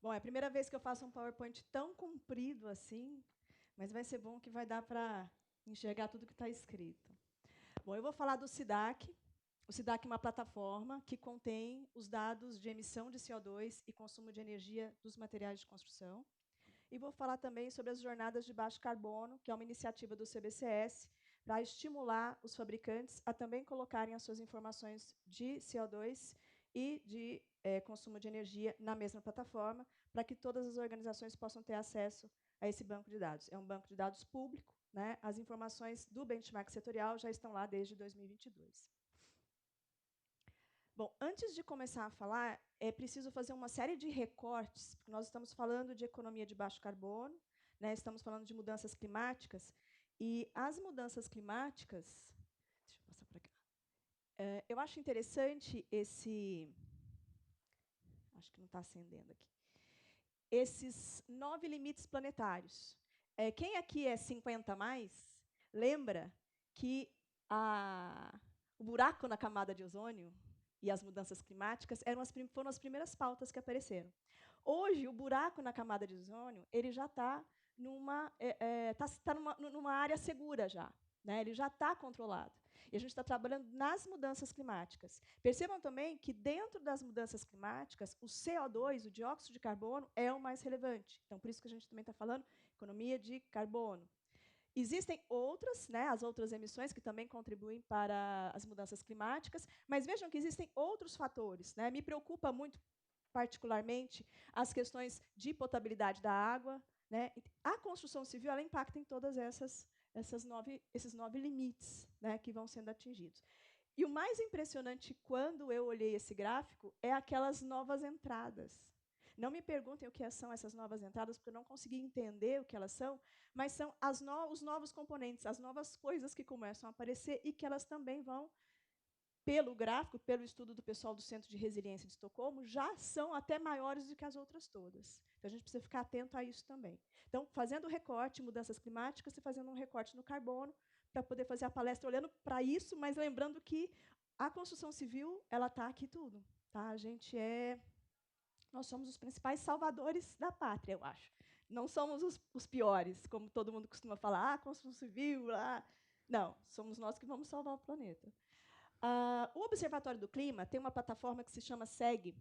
Bom, é a primeira vez que eu faço um PowerPoint tão comprido assim, mas vai ser bom que vai dar para enxergar tudo que está escrito. Bom, eu vou falar do SIDAC. O SIDAC é uma plataforma que contém os dados de emissão de CO2 e consumo de energia dos materiais de construção. E vou falar também sobre as jornadas de baixo carbono, que é uma iniciativa do CBCS para estimular os fabricantes a também colocarem as suas informações de CO2 e de consumo de energia na mesma plataforma, para que todas as organizações possam ter acesso a esse banco de dados. É um banco de dados público, né? As informações do benchmark setorial já estão lá desde 2022. Bom, antes de começar a falar, é preciso fazer uma série de recortes, porque nós estamos falando de economia de baixo carbono, né? Estamos falando de mudanças climáticas, e as mudanças climáticas... Deixa eu passar para cá. Eu acho interessante esse... Acho que não está acendendo aqui. Esses 9 limites planetários. Quem aqui é 50 mais, lembra que o buraco na camada de ozônio e as mudanças climáticas foram as primeiras pautas que apareceram. Hoje, o buraco na camada de ozônio ele já está numa área segura já. Né? Ele já está controlado. E a gente está trabalhando nas mudanças climáticas. Percebam também que, dentro das mudanças climáticas, o CO2, o dióxido de carbono, é o mais relevante. Então, por isso que a gente também está falando economia de carbono. Existem outras, né, as outras emissões que também contribuem para as mudanças climáticas, mas vejam que existem outros fatores. Né? Me preocupa muito, particularmente, as questões de potabilidade da água. Né? A construção civil ela impacta em todas esses 9 limites, né, que vão sendo atingidos. E o mais impressionante, quando eu olhei esse gráfico, é aquelas novas entradas. Não me perguntem o que são essas novas entradas, porque eu não consegui entender o que elas são, mas são os novos componentes, as novas coisas que começam a aparecer e que elas também vão, pelo gráfico, pelo estudo do pessoal do Centro de Resiliência de Estocolmo, já são até maiores do que as outras todas. Então, a gente precisa ficar atento a isso também. Então, fazendo o recorte em mudanças climáticas e fazendo um recorte no carbono, para poder fazer a palestra olhando para isso, mas lembrando que a construção civil ela está aqui tudo. Tá? Nós somos os principais salvadores da pátria, eu acho. Não somos os piores, como todo mundo costuma falar, construção civil, Não, somos nós que vamos salvar o planeta. O Observatório do Clima tem uma plataforma que se chama SEG,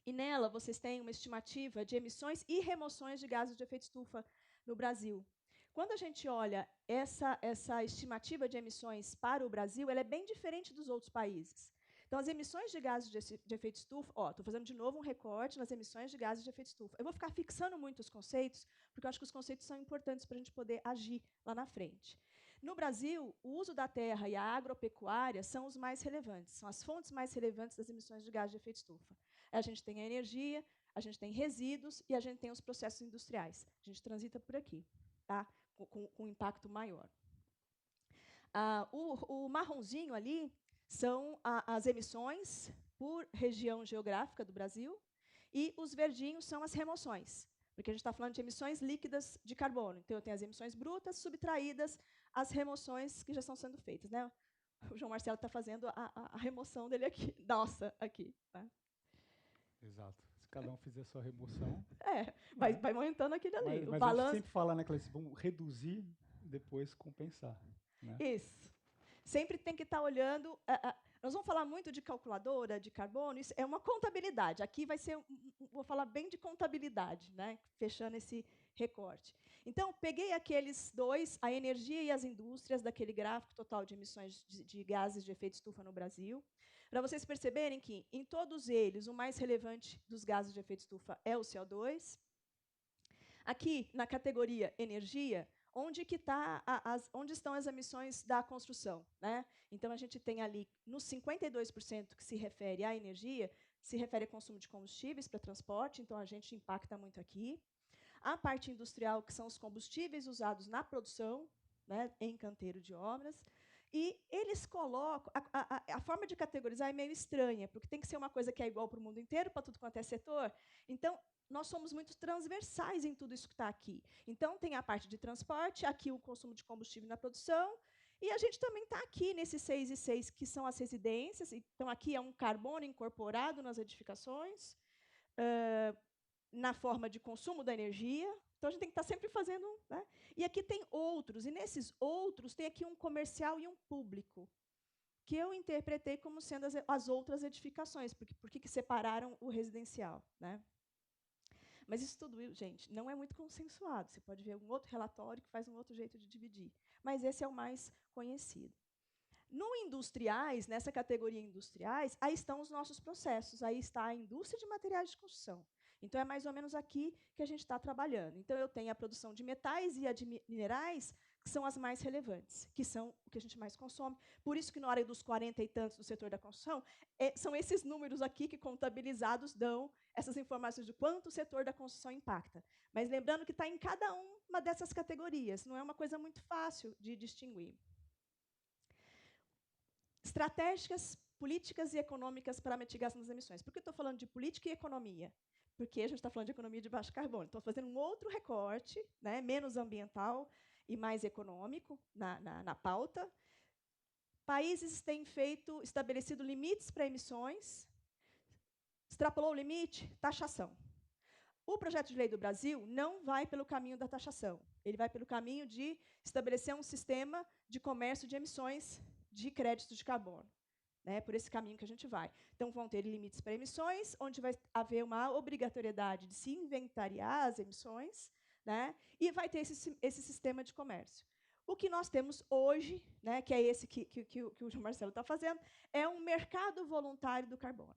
e nela vocês têm uma estimativa de emissões e remoções de gases de efeito estufa no Brasil. Quando a gente olha essa estimativa de emissões para o Brasil, ela é bem diferente dos outros países. Então, as emissões de gases de efeito estufa... Estou fazendo de novo um recorte nas emissões de gases de efeito estufa. Eu vou ficar fixando muito os conceitos, porque eu acho que os conceitos são importantes para a gente poder agir lá na frente. No Brasil, o uso da terra e a agropecuária são os mais relevantes, são as fontes mais relevantes das emissões de gases de efeito estufa. A gente tem a energia, a gente tem resíduos e a gente tem os processos industriais. A gente transita por aqui, tá? com impacto maior. O marronzinho ali são as emissões por região geográfica do Brasil e os verdinhos são as remoções, porque a gente está falando de emissões líquidas de carbono. Então, eu tenho as emissões brutas subtraídas, as remoções que já estão sendo feitas. Né? O João Marcelo está fazendo a remoção dele aqui, nossa, aqui. Tá? Exato. Se cada um fizer a sua remoção... vai aumentando aquele ali. Mas a gente sempre fala, né, Clarice, vamos reduzir e depois compensar. Né? Isso. Sempre tem que estar olhando... nós vamos falar muito de calculadora, de carbono, isso é uma contabilidade. Aqui vai ser... Vou falar bem de contabilidade, né, fechando esse recorte. Então, peguei aqueles dois, a energia e as indústrias, daquele gráfico total de emissões de gases de efeito estufa no Brasil, para vocês perceberem que, em todos eles, o mais relevante dos gases de efeito estufa é o CO2. Aqui, na categoria energia, onde estão as emissões da construção? Né? Então, a gente tem ali, nos 52% que se refere à energia, se refere ao consumo de combustíveis para transporte, então a gente impacta muito aqui. A parte industrial, que são os combustíveis usados na produção, né, em canteiro de obras. E eles colocam... A forma de categorizar é meio estranha, porque tem que ser uma coisa que é igual para o mundo inteiro, para tudo quanto é setor. Então, nós somos muito transversais em tudo isso que está aqui. Então, tem a parte de transporte, aqui o consumo de combustível na produção, e a gente também está aqui nesses 6 e 6, que são as residências. Então, aqui é um carbono incorporado nas edificações. na forma de consumo da energia. Então, a gente tem que estar sempre fazendo... Né? E aqui tem outros, e nesses outros tem aqui um comercial e um público, que eu interpretei como sendo as outras edificações, porque por que separaram o residencial? Né? Mas isso tudo, gente, não é muito consensuado. Você pode ver um outro relatório que faz um outro jeito de dividir. Mas esse é o mais conhecido. No industriais, nessa categoria industriais, aí estão os nossos processos, aí está a indústria de materiais de construção. Então, é mais ou menos aqui que a gente está trabalhando. Então, eu tenho a produção de metais e a de minerais, que são as mais relevantes, que são o que a gente mais consome. Por isso que, na hora dos 40 e tantos do setor da construção, são esses números aqui que, contabilizados, dão essas informações de quanto o setor da construção impacta. Mas lembrando que está em cada uma dessas categorias, não é uma coisa muito fácil de distinguir. Estratégicas, políticas e econômicas para a mitigação das emissões. Por que eu estou falando de política e economia? Porque a gente está falando de economia de baixo carbono. Estou fazendo um outro recorte, né, menos ambiental e mais econômico na pauta. Países têm estabelecido limites para emissões. Extrapolou o limite? Taxação. O projeto de lei do Brasil não vai pelo caminho da taxação. Ele vai pelo caminho de estabelecer um sistema de comércio de emissões de créditos de carbono. Né, por esse caminho que a gente vai. Então, vão ter limites para emissões, onde vai haver uma obrigatoriedade de se inventariar as emissões, né, e vai ter esse sistema de comércio. O que nós temos hoje, né, que é esse que o João Marcelo está fazendo, é um mercado voluntário do carbono.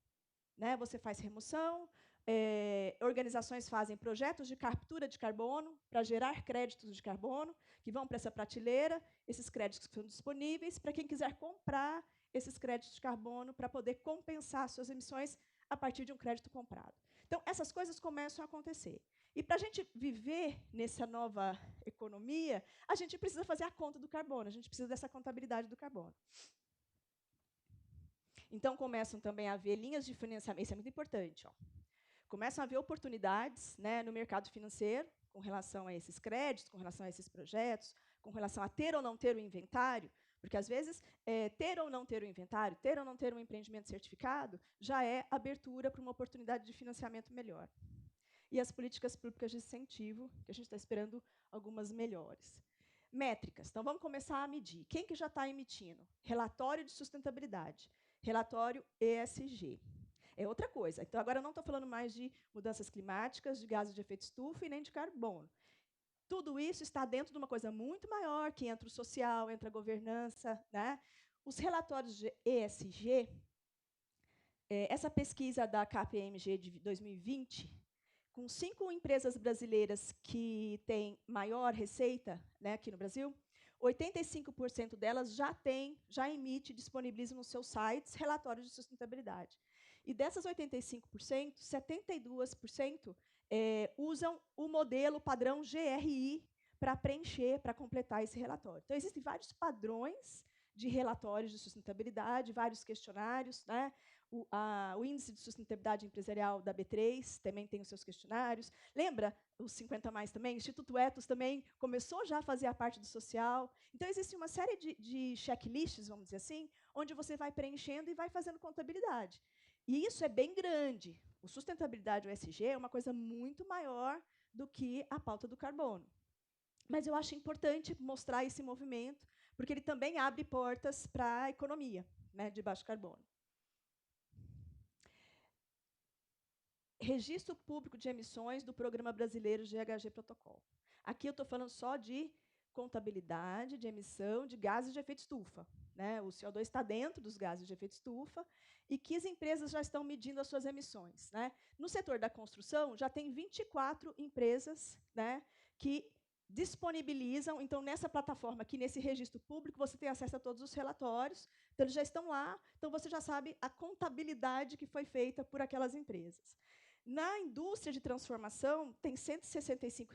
Né, você faz remoção, organizações fazem projetos de captura de carbono para gerar créditos de carbono, que vão para essa prateleira, esses créditos são disponíveis para quem quiser comprar esses créditos de carbono para poder compensar suas emissões a partir de um crédito comprado. Então, essas coisas começam a acontecer. E para a gente viver nessa nova economia, a gente precisa fazer a conta do carbono, a gente precisa dessa contabilidade do carbono. Então, começam também a haver linhas de financiamento, isso é muito importante. Ó. Começam a haver oportunidades, né, no mercado financeiro, com relação a esses créditos, com relação a esses projetos, com relação a ter ou não ter o inventário, porque, às vezes, ter ou não ter o inventário, ter ou não ter um empreendimento certificado, já é abertura para uma oportunidade de financiamento melhor. E as políticas públicas de incentivo, que a gente está esperando algumas melhores. Métricas. Então, vamos começar a medir. Quem que já está emitindo? Relatório de sustentabilidade. Relatório ESG. É outra coisa. Então, agora eu não estou falando mais de mudanças climáticas, de gases de efeito estufa e nem de carbono. Tudo isso está dentro de uma coisa muito maior, que entra o social, entra a governança. Né? Os relatórios de ESG, essa pesquisa da KPMG de 2020, com 5 empresas brasileiras que têm maior receita, né, aqui no Brasil, 85% delas já emite e disponibiliza nos seus sites relatórios de sustentabilidade. E dessas 85%, 72% usam o modelo padrão GRI para preencher, para completar esse relatório. Então, existem vários padrões de relatórios de sustentabilidade, vários questionários. Né? O Índice de Sustentabilidade Empresarial da B3 também tem os seus questionários. Lembra os 50 mais também? O Instituto Ethos também começou já a fazer a parte do social. Então, existe uma série de checklists, vamos dizer assim, onde você vai preenchendo e vai fazendo contabilidade. E isso é bem grande. O sustentabilidade, o ESG, é uma coisa muito maior do que a pauta do carbono. Mas eu acho importante mostrar esse movimento, porque ele também abre portas para a economia, né, de baixo carbono. Registro público de emissões do Programa Brasileiro GHG Protocolo. Aqui eu estou falando só de contabilidade de emissão de gases de efeito estufa. Né? O CO2 está dentro dos gases de efeito estufa e que as empresas já estão medindo as suas emissões. Né? No setor da construção, já tem 24 empresas, né, que disponibilizam. Então, nessa plataforma aqui, nesse registro público, você tem acesso a todos os relatórios. Então, eles já estão lá. Então, você já sabe a contabilidade que foi feita por aquelas empresas. Na indústria de transformação, tem 165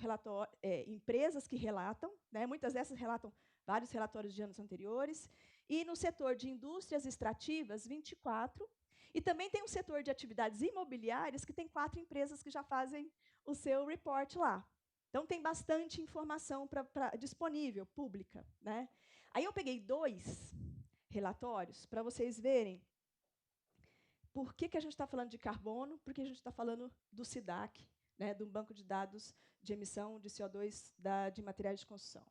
empresas que relatam. Né? Muitas dessas relatam vários relatórios de anos anteriores. E no setor de indústrias extrativas, 24. E também tem um setor de atividades imobiliárias que tem 4 empresas que já fazem o seu report lá. Então, tem bastante informação disponível, pública. Né? Aí eu peguei 2 relatórios para vocês verem por que a gente está falando de carbono, porque a gente está falando do SIDAC, né, de um banco de dados de emissão de CO2 de materiais de construção.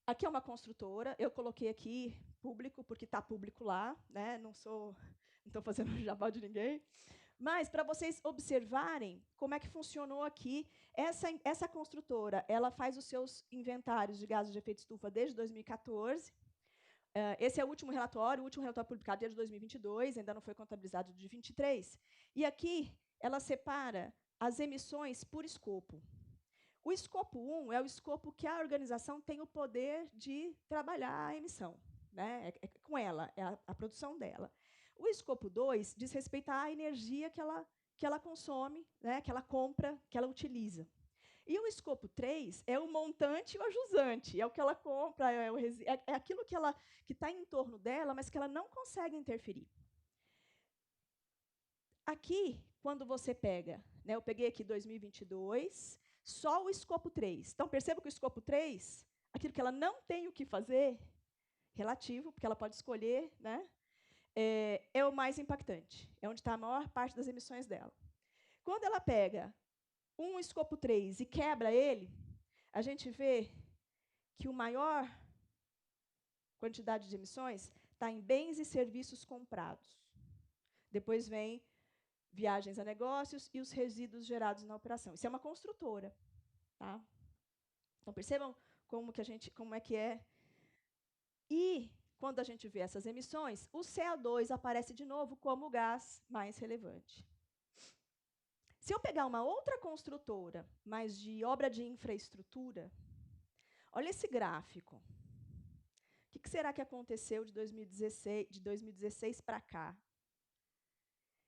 Aqui é uma construtora, eu coloquei aqui público, porque está público lá, né? Não estou fazendo jabá de ninguém. Mas, para vocês observarem como é que funcionou aqui, essa construtora ela faz os seus inventários de gases de efeito estufa desde 2014. Esse é o último relatório publicado desde 2022, ainda não foi contabilizado de 23. E aqui ela separa as emissões por escopo. O escopo 1 é o escopo que a organização tem o poder de trabalhar a emissão, né? É com ela, é a produção dela. O escopo 2 diz respeito à energia que ela consome, né? Que ela compra, que ela utiliza. E o escopo 3 é o montante e o ajusante, é o que ela compra, é aquilo que está em torno dela, mas que ela não consegue interferir. Aqui, quando você pega, né, eu peguei aqui 2022, só o escopo 3. Então, perceba que o escopo 3, aquilo que ela não tem o que fazer, relativo, porque ela pode escolher, né, é o mais impactante, é onde está a maior parte das emissões dela. Quando ela pega um escopo 3 e quebra ele, a gente vê que o maior quantidade de emissões está em bens e serviços comprados. Depois vem viagens a negócios e os resíduos gerados na operação. Isso é uma construtora. Tá? Então, percebam como é que é. E, quando a gente vê essas emissões, o CO2 aparece de novo como o gás mais relevante. Se eu pegar uma outra construtora, mas de obra de infraestrutura, olha esse gráfico. O que será que aconteceu de 2016 para cá?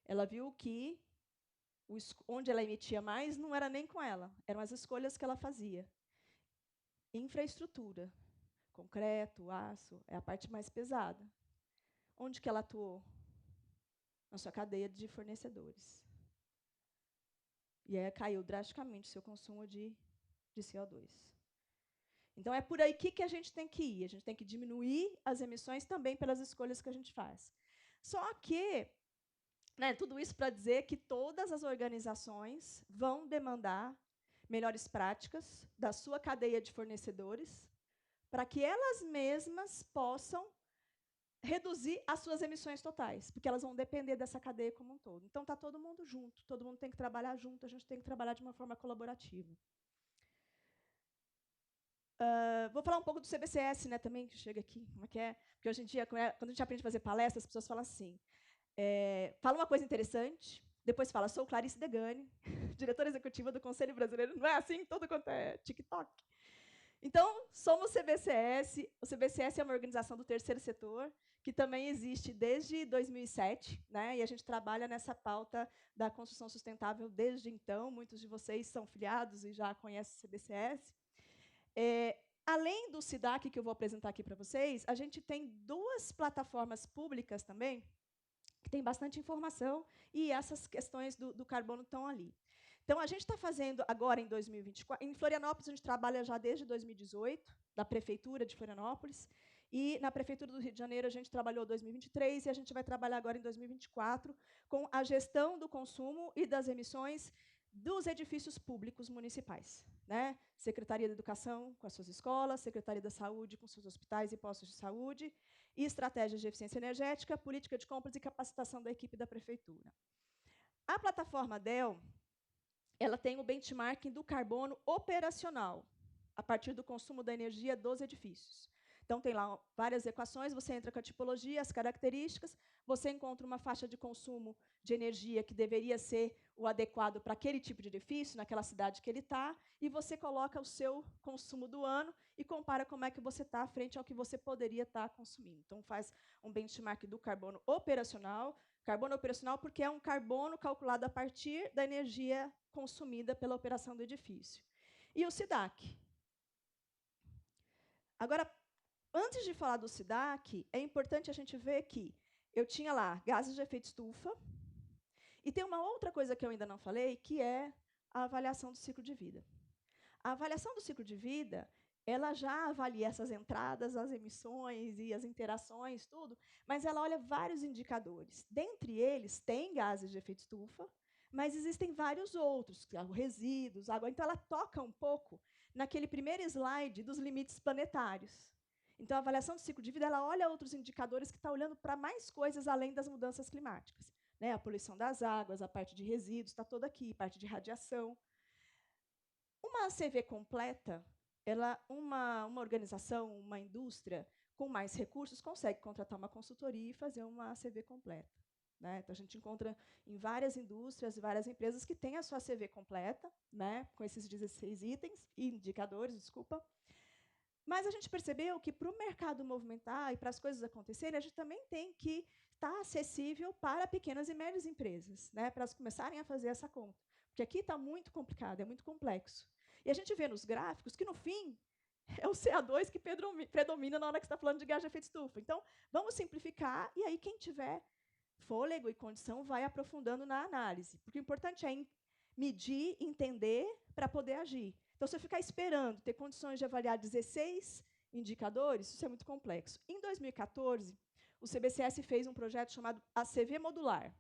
Ela viu que onde ela emitia mais não era nem com ela, eram as escolhas que ela fazia. Infraestrutura, concreto, aço, é a parte mais pesada. Onde que ela atuou? Na sua cadeia de fornecedores. E aí caiu drasticamente o seu consumo de CO2. Então, é por aí que a gente tem que ir. A gente tem que diminuir as emissões também pelas escolhas que a gente faz. Só que, né, tudo isso para dizer que todas as organizações vão demandar melhores práticas da sua cadeia de fornecedores para que elas mesmas possam reduzir as suas emissões totais, porque elas vão depender dessa cadeia como um todo. Então, está todo mundo junto, todo mundo tem que trabalhar junto, a gente tem que trabalhar de uma forma colaborativa. Vou falar um pouco do CBCS, né, também, que chega aqui. Como é que é? Porque hoje em dia, quando a gente aprende a fazer palestras, as pessoas falam assim, fala uma coisa interessante, depois fala, sou Clarice Degani, diretora executiva do Conselho Brasileiro. Não é assim, todo quanto é TikTok. Então, somos CBCS. O CBCS é uma organização do terceiro setor, que também existe desde 2007, né? E a gente trabalha nessa pauta da construção sustentável desde então. Muitos de vocês são filiados e já conhecem o CBCS. Além do SIDAC, que eu vou apresentar aqui para vocês, a gente tem duas plataformas públicas também, que tem bastante informação, e essas questões do carbono estão ali. Então, a gente está fazendo agora em 2024. Em Florianópolis, a gente trabalha já desde 2018, da Prefeitura de Florianópolis. E na Prefeitura do Rio de Janeiro, a gente trabalhou em 2023 e a gente vai trabalhar agora em 2024 com a gestão do consumo e das emissões dos edifícios públicos municipais. Né? Secretaria da Educação com as suas escolas, Secretaria da Saúde com seus hospitais e postos de saúde, e estratégias de eficiência energética, política de compras e capacitação da equipe da Prefeitura. A plataforma DEL, ela tem o benchmarking do carbono operacional, a partir do consumo da energia dos edifícios. Então, tem lá várias equações, você entra com a tipologia, as características, você encontra uma faixa de consumo de energia que deveria ser o adequado para aquele tipo de edifício, naquela cidade que ele está, e você coloca o seu consumo do ano e compara como é que você está frente ao que você poderia estar consumindo. Então, faz um benchmark do carbono operacional porque é um carbono calculado a partir da energia consumida pela operação do edifício. E o SIDAC. Agora, antes de falar do SIDAC, é importante a gente ver que eu tinha lá gases de efeito estufa, e tem uma outra coisa que eu ainda não falei, que é a avaliação do ciclo de vida. A avaliação do ciclo de vida, ela já avalia essas entradas, as emissões e as interações, tudo, mas ela olha vários indicadores. Dentre eles, tem gases de efeito estufa, Mas existem vários outros, resíduos, água. Então, ela toca um pouco naquele primeiro slide dos limites planetários. Então, a avaliação do ciclo de vida, ela olha outros indicadores que está olhando para mais coisas além das mudanças climáticas. Né? A poluição das águas, a parte de resíduos, está toda aqui, parte de radiação. Uma ACV completa, uma organização, uma indústria com mais recursos consegue contratar uma consultoria e fazer uma ACV completa. Né? Então, a gente encontra em várias indústrias e várias empresas que têm a sua ACV completa, né? Com esses 16 itens, indicadores, desculpa. Mas a gente percebeu que, para o mercado movimentar e para as coisas acontecerem, a gente também tem que estar acessível para pequenas e médias empresas, né? Para elas começarem a fazer essa conta. Porque aqui está muito complicado, é muito complexo. E a gente vê nos gráficos que, no fim, é o CO2 que predomina na hora que você está falando de gás de efeito estufa. Então, vamos simplificar, e aí quem tiver fôlego e condição vai aprofundando na análise. Porque o importante é medir, entender, para poder agir. Então, se eu ficar esperando ter condições de avaliar 16 indicadores, isso é muito complexo. Em 2014, o CBCS fez um projeto chamado ACV Modular.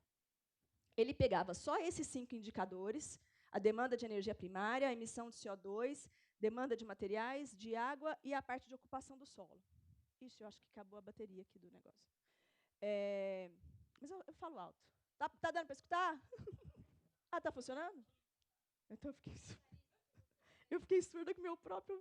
Ele pegava só esses 5 indicadores, a demanda de energia primária, a emissão de CO2, demanda de materiais, de água e a parte de ocupação do solo. Ixi, eu acho que acabou a bateria aqui do negócio. Mas eu falo alto. Tá dando para escutar? Ah, está funcionando? Então eu fiquei surda com meu próprio...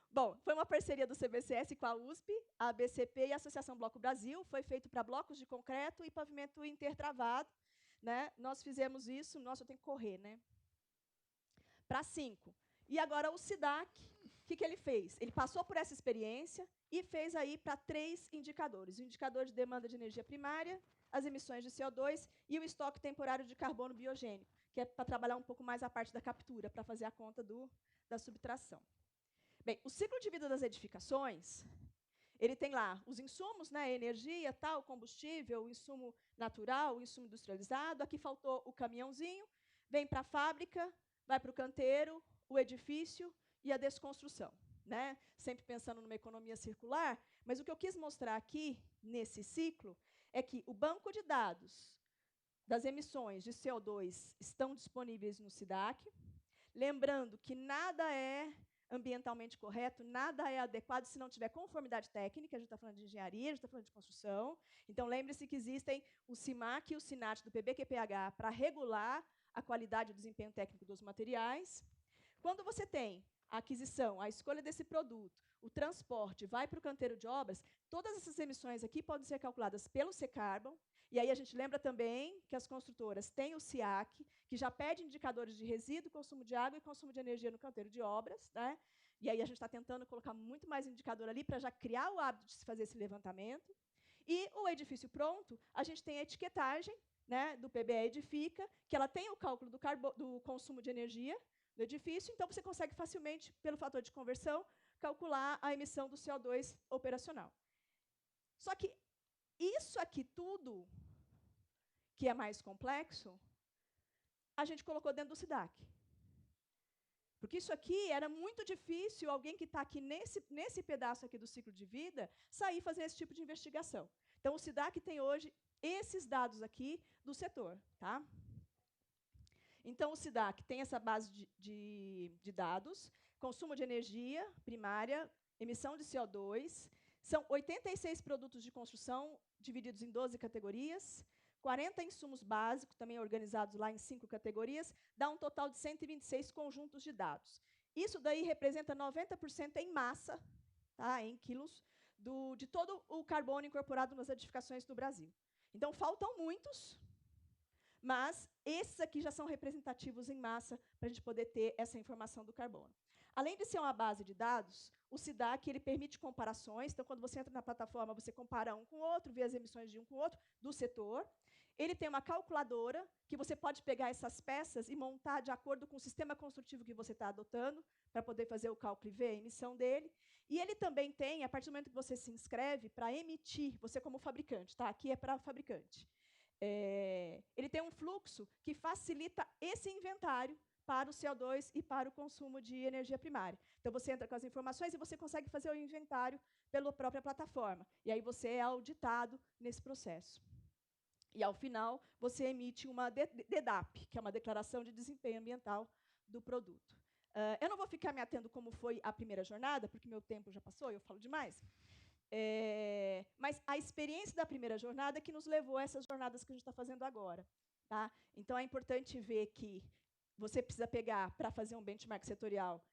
Bom, foi uma parceria do CBCS com a USP, a ABCP e a Associação Bloco Brasil. Foi feito para blocos de concreto e pavimento intertravado. Né? Nós fizemos isso, nossa, eu tenho que correr, né? Para 5. E agora o SIDAC, o que ele fez? Ele passou por essa experiência e fez aí para 3 indicadores. O indicador de demanda de energia primária, as emissões de CO2 e o estoque temporário de carbono biogênico, que é para trabalhar um pouco mais a parte da captura, para fazer a conta da subtração. Bem, o ciclo de vida das edificações, ele tem lá os insumos, né, energia, tal, combustível, o insumo natural, o insumo industrializado. Aqui faltou o caminhãozinho, vem para a fábrica, vai para o canteiro, o edifício e a desconstrução. Né? Sempre pensando numa economia circular, mas o que eu quis mostrar aqui, nesse ciclo, é que o banco de dados das emissões de CO2 estão disponíveis no SIDAC, lembrando que nada é ambientalmente correto, nada é adequado se não tiver conformidade técnica. A gente está falando de engenharia, a gente está falando de construção. Então, lembre-se que existem o CIMAC e o SINAT do PBQPH para regular a qualidade e o desempenho técnico dos materiais. Quando você tem a aquisição, a escolha desse produto, o transporte, vai para o canteiro de obras, todas essas emissões aqui podem ser calculadas pelo C-Carbon. E aí a gente lembra também que as construtoras têm o SIAC, que já pede indicadores de resíduo, consumo de água e consumo de energia no canteiro de obras. Né? E aí a gente está tentando colocar muito mais indicador ali para já criar o hábito de se fazer esse levantamento. E o edifício pronto, a gente tem a etiquetagem, né, do PBE Edifica, que ela tem o cálculo do consumo de energia do edifício, então você consegue facilmente, pelo fator de conversão, calcular a emissão do CO2 operacional. Só que isso aqui tudo, que é mais complexo, a gente colocou dentro do SIDAC. Porque isso aqui era muito difícil alguém que está aqui nesse pedaço aqui do ciclo de vida sair fazendo esse tipo de investigação. Então, o SIDAC tem hoje esses dados aqui do setor. Tá? Então, o SIDAC tem essa base de dados, consumo de energia primária, emissão de CO2, são 86 produtos de construção divididos em 12 categorias, 40 insumos básicos, também organizados lá em 5 categorias, dá um total de 126 conjuntos de dados. Isso daí representa 90% em massa, tá, em quilos, de todo o carbono incorporado nas edificações do Brasil. Então, faltam muitos, mas esses aqui já são representativos em massa para a gente poder ter essa informação do carbono. Além de ser uma base de dados, o SIDAC ele permite comparações. Então, quando você entra na plataforma, você compara um com o outro, vê as emissões de um com o outro, do setor. Ele tem uma calculadora que você pode pegar essas peças e montar de acordo com o sistema construtivo que você está adotando, para poder fazer o cálculo e ver a emissão dele. E ele também tem, a partir do momento que você se inscreve, para emitir, você como fabricante, tá? Aqui é para fabricante. Ele tem um fluxo que facilita esse inventário para o CO2 e para o consumo de energia primária. Então, você entra com as informações e você consegue fazer o inventário pela própria plataforma. E aí você é auditado nesse processo. E, ao final, você emite uma DDAP, que é uma Declaração de Desempenho Ambiental do produto. Eu não vou ficar me atendo como foi a primeira jornada, porque meu tempo já passou e eu falo demais. Mas a experiência da primeira jornada é que nos levou a essas jornadas que a gente está fazendo agora. Tá? Então, é importante ver que você precisa pegar, para fazer um benchmark setorial,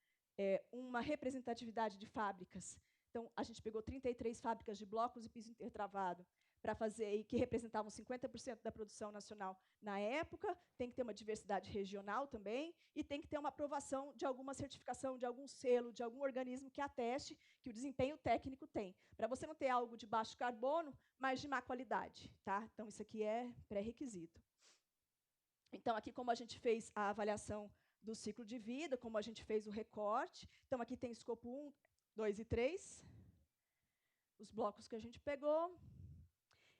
uma representatividade de fábricas. Então, a gente pegou 33 fábricas de blocos e piso intertravado para fazer, e que representavam 50% da produção nacional na época. Tem que ter uma diversidade regional também, e tem que ter uma aprovação de alguma certificação, de algum selo, de algum organismo que ateste que o desempenho técnico tem, para você não ter algo de baixo carbono, mas de má qualidade. Tá? Então, isso aqui é pré-requisito. Então, aqui, como a gente fez a avaliação do ciclo de vida, como a gente fez o recorte. Então, aqui tem escopo 1, 2 e 3, os blocos que a gente pegou.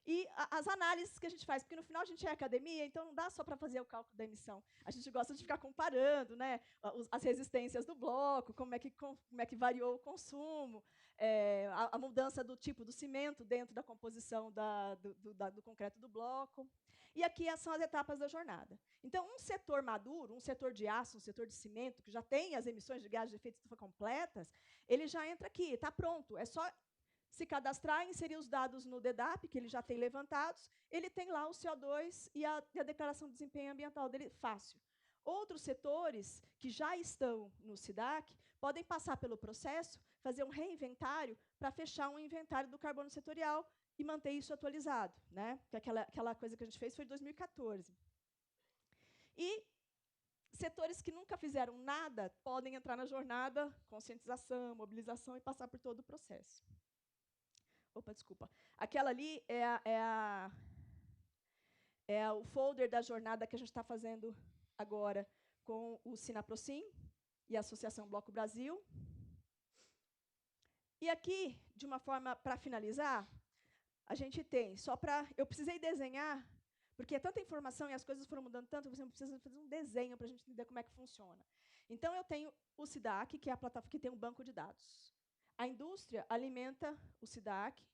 E as análises que a gente faz, porque no final a gente é academia, então não dá só para fazer o cálculo da emissão. A gente gosta de ficar comparando, né, as resistências do bloco, como é que variou o consumo, a mudança do tipo do cimento dentro da composição do concreto do bloco. E aqui são as etapas da jornada. Então, um setor maduro, um setor de aço, um setor de cimento, que já tem as emissões de gases de efeito estufa completas, ele já entra aqui, está pronto, é só se cadastrar, inserir os dados no DDAP, que ele já tem levantados, ele tem lá o CO2 e a declaração de desempenho ambiental dele fácil. Outros setores que já estão no SIDAC podem passar pelo processo, fazer um reinventário para fechar um inventário do carbono setorial e manter isso atualizado. Né? Porque aquela coisa que a gente fez foi em 2014. E setores que nunca fizeram nada podem entrar na jornada, conscientização, mobilização e passar por todo o processo. Opa, desculpa. Aquela ali é o folder da jornada que a gente está fazendo agora com o Sinaprocin e a Associação Bloco Brasil. E aqui, de uma forma para finalizar, a gente tem, só para... Eu precisei desenhar, porque é tanta informação e as coisas foram mudando tanto, você precisa fazer um desenho para a gente entender como é que funciona. Então, eu tenho o SIDAC, que é a plataforma que tem um banco de dados. A indústria alimenta o SIDAC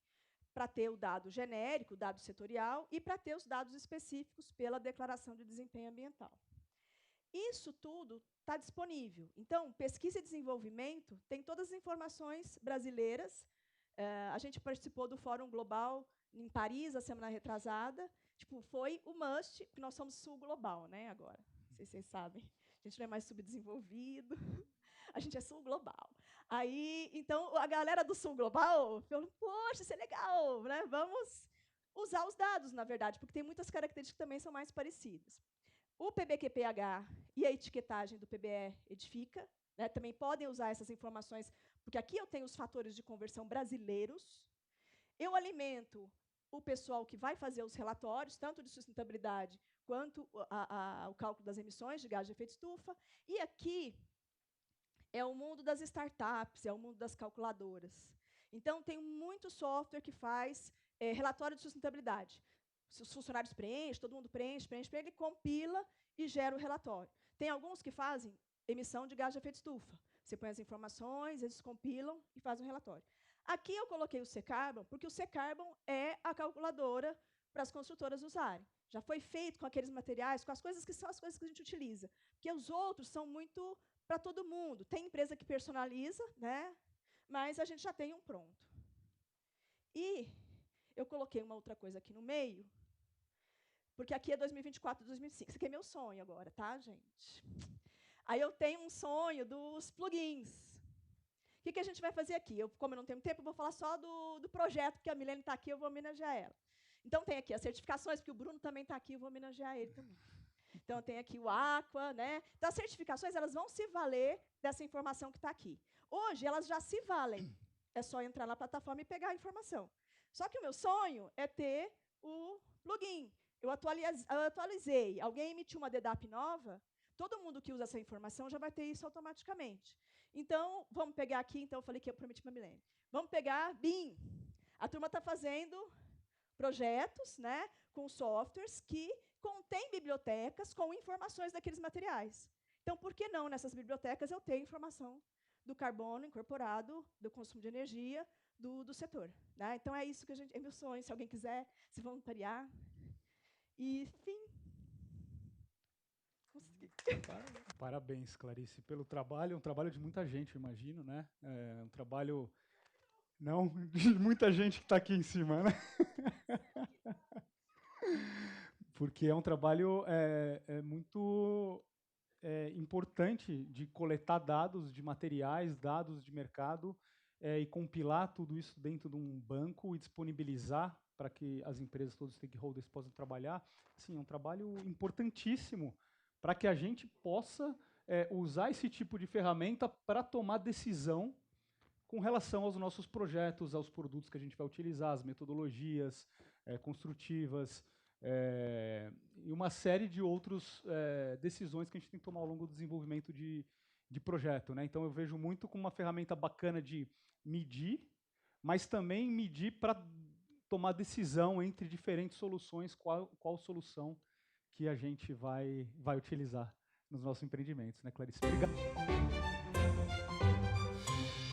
para ter o dado genérico, o dado setorial, e para ter os dados específicos pela declaração de desempenho ambiental. Isso tudo está disponível. Então, pesquisa e desenvolvimento tem todas as informações brasileiras. A gente participou do Fórum Global em Paris, a semana retrasada. Tipo, foi o must, porque nós somos sul global, né, agora. Não sei se vocês sabem. A gente não é mais subdesenvolvido. A gente é sul global. Aí, então, a galera do sul global falou, poxa, isso é legal, né? Vamos usar os dados, na verdade, porque tem muitas características que também são mais parecidas. O PBQPH e a etiquetagem do PBE edifica, né, também podem usar essas informações, porque aqui eu tenho os fatores de conversão brasileiros. Eu alimento o pessoal que vai fazer os relatórios, tanto de sustentabilidade quanto o cálculo das emissões de gás de efeito estufa. E aqui é o mundo das startups, é o mundo das calculadoras. Então, tem muito software que faz relatório de sustentabilidade. Se os funcionários preenchem, todo mundo preenche, ele compila e gera o relatório. Tem alguns que fazem emissão de gás de efeito estufa. Você põe as informações, eles compilam e fazem um relatório. Aqui eu coloquei o C-Carbon, porque o C-Carbon é a calculadora para as construtoras usarem. Já foi feito com aqueles materiais, com as coisas que são as coisas que a gente utiliza. Porque os outros são muito para todo mundo. Tem empresa que personaliza, né? Mas a gente já tem um pronto. E eu coloquei uma outra coisa aqui no meio, porque aqui é 2024, 2025. Isso aqui é meu sonho agora, tá, gente? Aí eu tenho um sonho dos plugins. O que a gente vai fazer aqui? Como eu não tenho tempo, eu vou falar só do projeto, porque a Milene está aqui, eu vou homenagear ela. Então, tem aqui as certificações, porque o Bruno também está aqui, eu vou homenagear ele também. Então, tem aqui o Aqua, né? Então, as certificações elas vão se valer dessa informação que está aqui. Hoje, elas já se valem. É só entrar na plataforma e pegar a informação. Só que o meu sonho é ter o plugin. Eu atualizei. Alguém emitiu uma DDAP nova, todo mundo que usa essa informação já vai ter isso automaticamente. Então, vamos pegar aqui, então eu falei que eu prometi para a Milene. Vamos pegar BIM. A turma está fazendo projetos, né, com softwares que contêm bibliotecas com informações daqueles materiais. Então, por que não, nessas bibliotecas, eu ter informação do carbono incorporado, do consumo de energia, do setor. Né? Então, é isso que é meu sonho. Se alguém quiser se voluntariar. E, fim. Consegui. Parabéns, Clarice, pelo trabalho. É um trabalho de muita gente, eu imagino, né? É um trabalho não de muita gente que está aqui em cima, né? Porque é um trabalho muito importante de coletar dados de materiais, dados de mercado, e compilar tudo isso dentro de um banco e disponibilizar para que as empresas, todos os stakeholders possam trabalhar. Sim, é um trabalho importantíssimo para que a gente possa usar esse tipo de ferramenta para tomar decisão com relação aos nossos projetos, aos produtos que a gente vai utilizar, as metodologias construtivas, e uma série de outras decisões que a gente tem que tomar ao longo do desenvolvimento de projeto, né? Então eu vejo muito como uma ferramenta bacana de medir, mas também medir para tomar decisão entre diferentes soluções, qual solução que a gente vai utilizar nos nossos empreendimentos, né, Clarice? Obrigado.